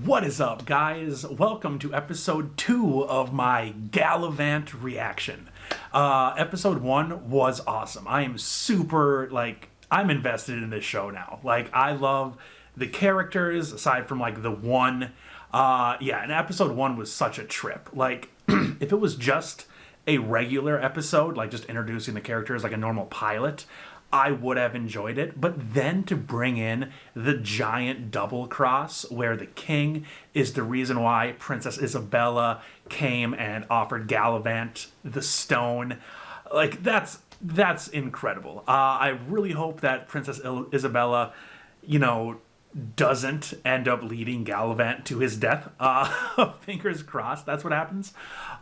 What is up, guys? Welcome to episode 2 of my Galavant reaction. Episode 1 was awesome. I am super, I'm invested in this show now. I love the characters, aside from, the one. And episode 1 was such a trip. If it was just a regular episode, just introducing the characters like a normal pilot, I would have enjoyed it, but then to bring in the giant double cross where the king is the reason why Princess Isabella came and offered Galavant the stone, that's incredible. I really hope that Princess Isabella, doesn't end up leading Galavant to his death. Fingers crossed that's what happens,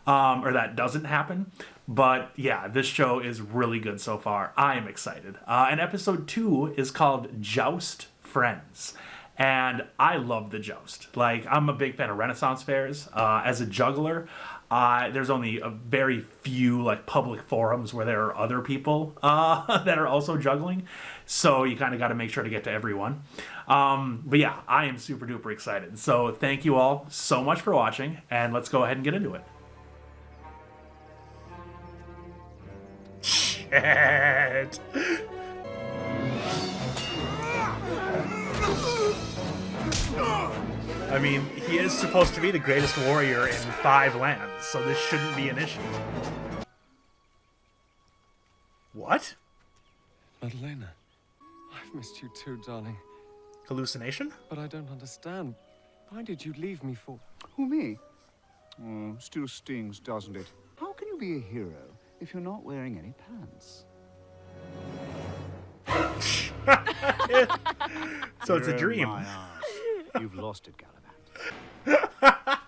or that doesn't happen. But yeah, this show is really good so far. I am excited. And episode 2 is called Joust Friends. And I love the joust. I'm a big fan of Renaissance fairs. As a juggler, there's only a very few public forums where there are other people that are also juggling. So you kind of got to make sure to get to everyone. But yeah, I am super duper excited. So thank you all so much for watching, and let's go ahead and get into it. Shit. I mean, he is supposed to be the greatest warrior in 5 lands, so this shouldn't be an issue. What? Zelena, I've missed you too, darling. Hallucination? But I don't understand. Why did you leave me for? Who, me? Still stings, doesn't it? How can you be a hero if you're not wearing any pants? So it's a dream. My eyes. You've lost it, Galavant.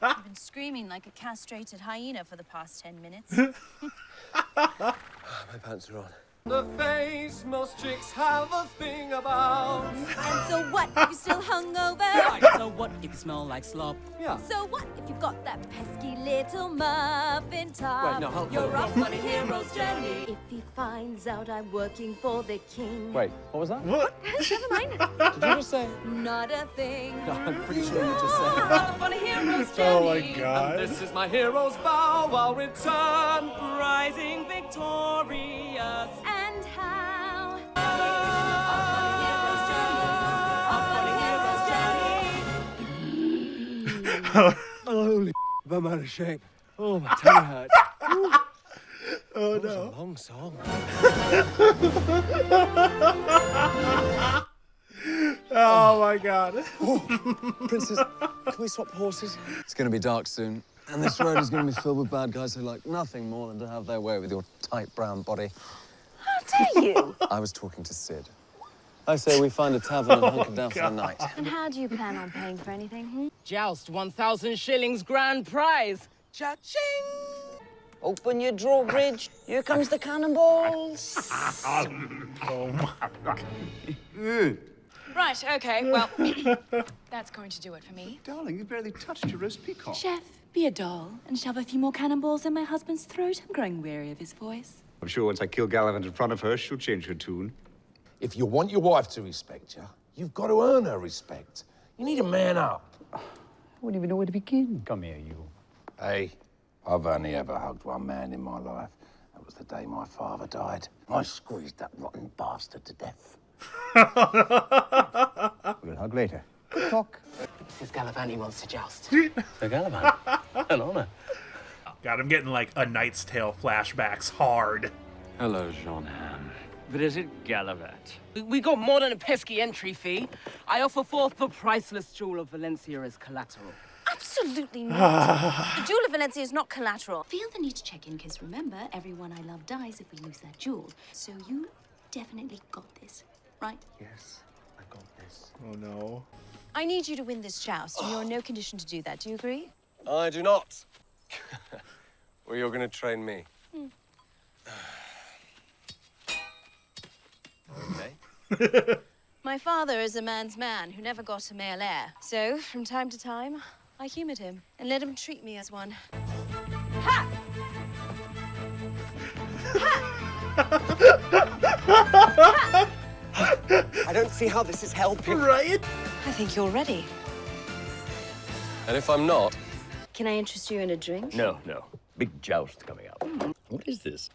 I've been screaming like a castrated hyena for the past 10 minutes. My pants are on. The face most chicks have a thing about. And so what if you're still hungover? Right, so what if you smell like slop? Yeah. So what if you've got that pesky little muffin top? Wait, no, hold You're on. off on a hero's journey. If he finds out I'm working for the king. Wait, what was that? What? Never mind. Did you just say? Not a thing. No, I'm pretty sure you just said. You're off on a hero's journey. Oh my god. And this is my hero's vow. I'll return. Rising victorious. And how? Holy, I'm out of shape. Oh, my tummy hurts. Oh That was no. a long song. Oh my god. Princess, can we swap horses? It's going to be dark soon, and this road is going to be filled with bad guys who like nothing more than to have their way with your tight brown body. How dare you? I was talking to Sid. I say we find a tavern and hunker down for the night. And how do you plan on paying for anything? Joust 1,000 shillings grand prize. Cha-ching! Open your drawbridge. Here comes the cannonballs. Oh my god. Right, okay, well, that's going to do it for me. Darling, you barely touched your roast peacock. Chef, be a doll and shove a few more cannonballs in my husband's throat. I'm growing weary of his voice. I'm sure once I kill Galavant in front of her, she'll change her tune. If you want your wife to respect you, you've got to earn her respect. You need to man up. I wouldn't even know where to begin. Come here, you. Hey, I've only ever hugged one man in my life. That was the day my father died. I squeezed that rotten bastard to death. We'll hug later. Talk. This is Galavant he wants to joust. So Galavant, an honor. God, I'm getting A Knight's Tale flashbacks hard. Hello, Jean Ham. But is it Galavant? We got more than a pesky entry fee. I offer forth the priceless jewel of Valencia as collateral. Absolutely not. The jewel of Valencia is not collateral. Feel the need to check in, because remember, everyone I love dies if we lose that jewel. So you definitely got this, right? Yes, I got this. Oh no. I need you to win this joust, and you're in no condition to do that. Do you agree? I do not. Well, you're going to train me. Okay. My father is a man's man who never got a male heir. So, from time to time, I humoured him and let him treat me as one. Ha! I don't see how this is helping. Right? I think you're ready. And if I'm not, Can I interest you in a drink? No. Big joust coming up. What is this?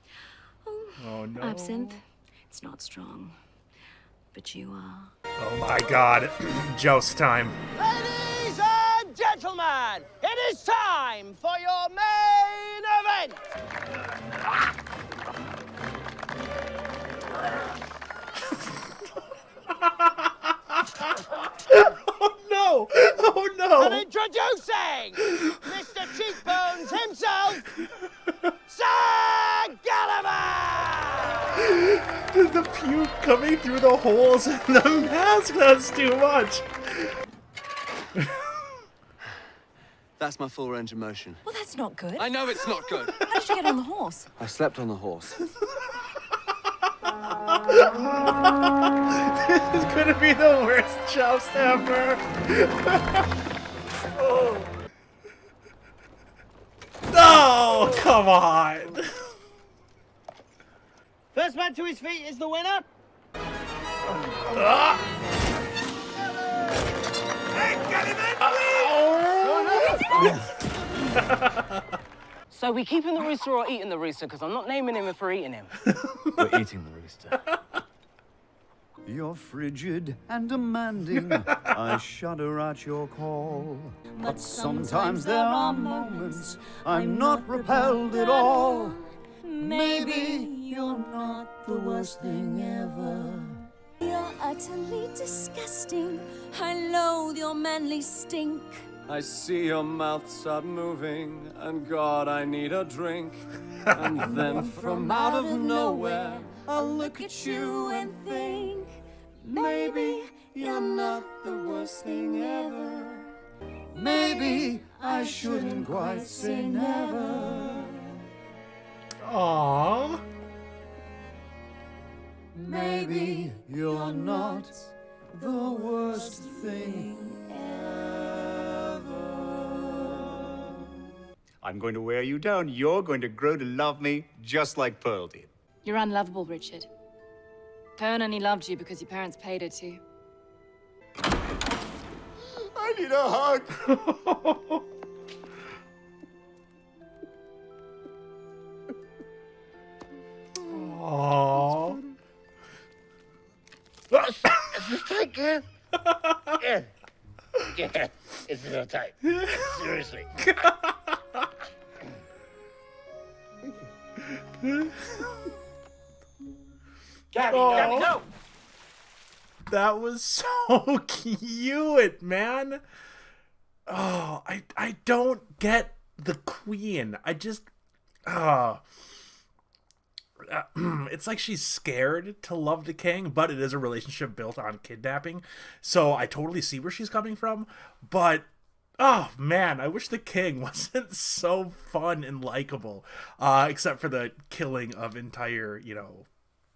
Oh no. Absinthe. It's not strong. But you are. Oh my god. Joust time. Ladies and gentlemen, it is time for your main event. Oh no! Oh no! And introducing Mr. Cheekbones himself, Sir Galavant! The puke coming through the holes in the mask, that's too much. that's my full range of motion. Well, that's not good. I know it's not good. How did you get on the horse? I slept on the horse. This is gonna be the worst joust ever. Oh, come on. First man to his feet is the winner. So we keeping the rooster or eating the rooster? Because I'm not naming him if we're eating him. We're eating the rooster. You're frigid and demanding. I shudder at your call. But sometimes there are moments I'm not repelled at all. Maybe you're not the worst thing ever. You're utterly disgusting. I loathe your manly stink. I see your mouth start moving, and God, I need a drink. And then from out of nowhere, I'll look at you and think, maybe you're not the worst thing ever. Maybe I shouldn't quite say never. Aww. Maybe you're not the worst thing ever. I'm going to wear you down. You're going to grow to love me just like Pearl did. You're unlovable, Richard. Pearl only loved you because your parents paid her to. I need a hug. Aww. Is this tight, Ken? Yeah, it's so tight. Seriously. Gabby, Oh. go! That was so cute, man. Oh, I don't get the queen. I just it's like she's scared to love the king, but it is a relationship built on kidnapping. So I totally see where she's coming from, but oh man, I wish the king wasn't so fun and likable, except for the killing of entire,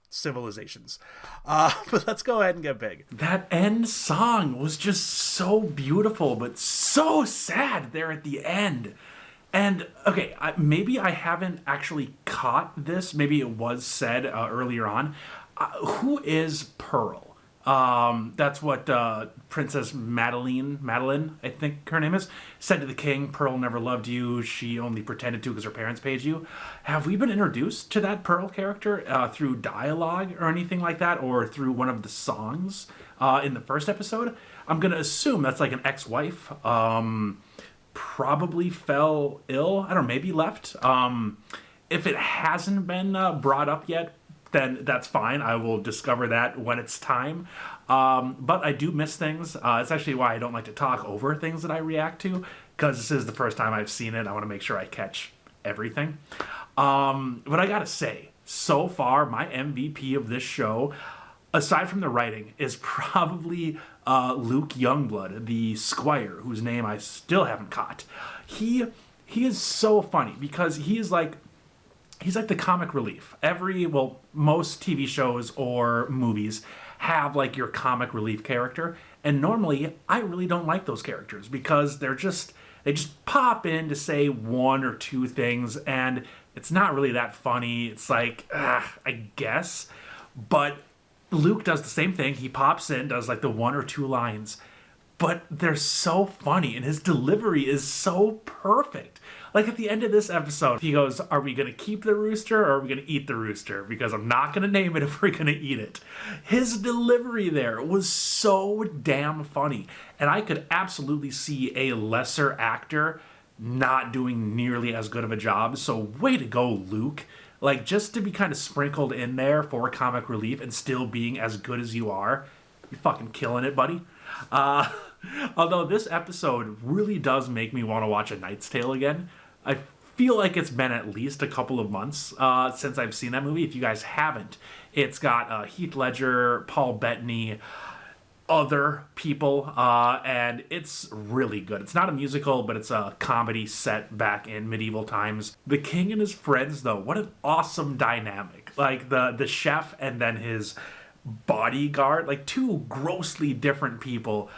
civilizations. But let's go ahead and get big. That end song was just so beautiful, but so sad there at the end. And okay, maybe I haven't actually caught this. Maybe it was said earlier on. Who is Pearl? That's what Princess Madeline, I think her name is, said to the king. Pearl never loved you. She only pretended to because her parents paid you. Have we been introduced to that Pearl character through dialogue or anything like that, or through one of the songs in the first episode? I'm going to assume that's like an ex-wife. Probably fell ill. I don't know, maybe left. If it hasn't been brought up yet, then that's fine. I will discover that when it's time. But I do miss things. It's actually why I don't like to talk over things that I react to, because this is the first time I've seen it. I want to make sure I catch everything. But I gotta say, so far, my MVP of this show, aside from the writing, is probably Luke Youngblood, the squire, whose name I still haven't caught. He is so funny because he's like the comic relief. Most TV shows or movies have like your comic relief character, and normally I really don't like those characters because they just pop in to say one or two things, and it's not really that funny. It's like, I guess, but Luke does the same thing. He pops in, does like the one or two lines, but they're so funny, and his delivery is so perfect. Like at the end of this episode, he goes, are we going to keep the rooster or are we going to eat the rooster? Because I'm not going to name it if we're going to eat it. His delivery there was so damn funny. And I could absolutely see a lesser actor not doing nearly as good of a job. So way to go, Luke. Like, just to be kind of sprinkled in there for comic relief and still being as good as you are, you're fucking killing it, buddy. Although this episode really does make me want to watch A Knight's Tale again. I feel like it's been at least a couple of months since I've seen that movie. If you guys haven't, it's got Heath Ledger, Paul Bettany, other people, and it's really good. It's not a musical, but it's a comedy set back in medieval times. The king and his friends, though, what an awesome dynamic. Like the chef and then his bodyguard, like two grossly different people.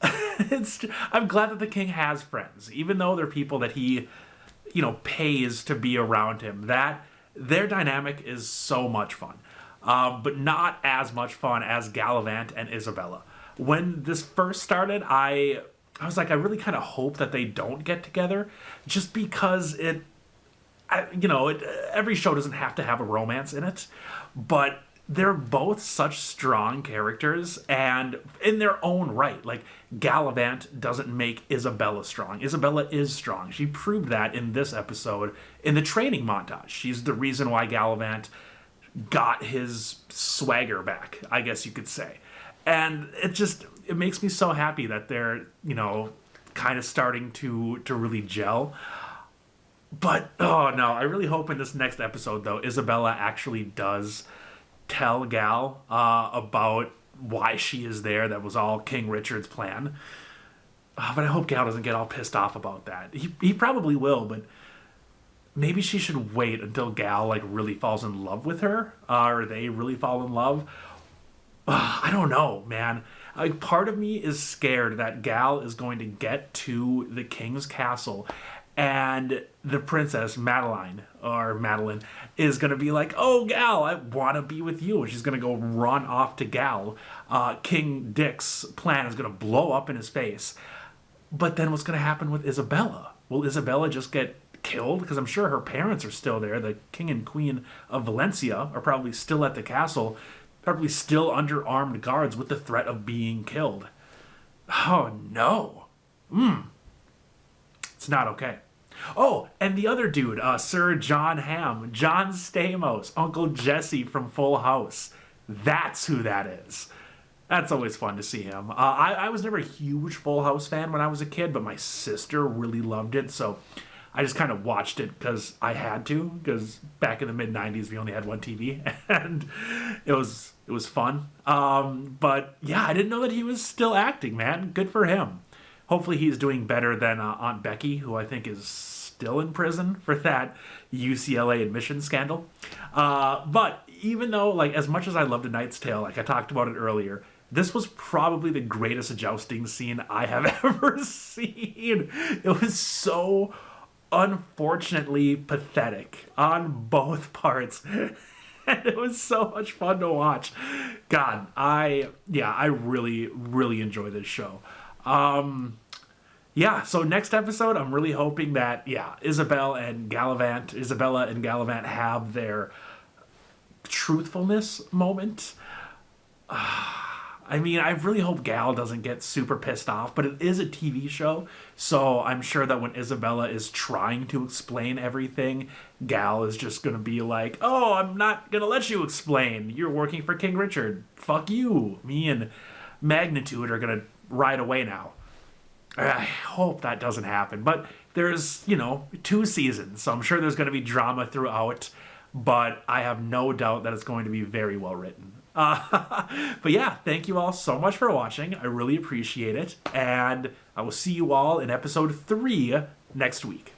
I'm glad that the king has friends, even though they're people that he, pays to be around him. That their dynamic is so much fun, but not as much fun as Galavant and Isabella. When this first started, I was like, I really kind of hope that they don't get together, just because every show doesn't have to have a romance in it, but they're both such strong characters, and in their own right. Like, Galavant doesn't make Isabella strong. Isabella is strong. She proved that in this episode in the training montage. She's the reason why Galavant got his swagger back, I guess you could say. And it makes me so happy that they're, kind of starting to really gel. But, oh no, I really hope in this next episode, though, Isabella actually does tell Gal about why she is there. That was all King Richard's plan. But I hope Gal doesn't get all pissed off about that. He probably will, but maybe she should wait until Gal really falls in love with her, or they really fall in love. I don't know, man. Part of me is scared that Gal is going to get to the king's castle and the princess Madeline is going to be like, oh, Gal, I want to be with you. And she's going to go run off to Gal. King Dick's plan is going to blow up in his face. But then what's going to happen with Isabella? Will Isabella just get killed? Because I'm sure her parents are still there. The king and queen of Valencia are probably still at the castle, probably still under armed guards with the threat of being killed. Oh, no. It's not okay. Oh, and the other dude, Sir John Hamm, John Stamos, Uncle Jesse from Full House. That's who that is. That's always fun to see him. I was never a huge Full House fan when I was a kid, but my sister really loved it, so I just kind of watched it because I had to, because back in the mid-90s we only had one TV, and it was fun. But yeah, I didn't know that he was still acting, man. Good for him. Hopefully he's doing better than Aunt Becky, who I think is still in prison for that UCLA admission scandal. But even though, as much as I loved A Knight's Tale, I talked about it earlier, this was probably the greatest jousting scene I have ever seen. It was so unfortunately pathetic on both parts. And it was so much fun to watch. God, I really, really enjoy this show. So next episode, I'm really hoping that, Isabella and Galavant have their truthfulness moment. I really hope Gal doesn't get super pissed off, but it is a TV show, so I'm sure that when Isabella is trying to explain everything, Gal is just going to be like, oh, I'm not going to let you explain. You're working for King Richard. Fuck you. Me and Magnitude are going to ride away now. I hope that doesn't happen, but there's, 2 seasons, so I'm sure there's going to be drama throughout, but I have no doubt that it's going to be very well written. But yeah, thank you all so much for watching. I really appreciate it, and I will see you all in episode 3 next week.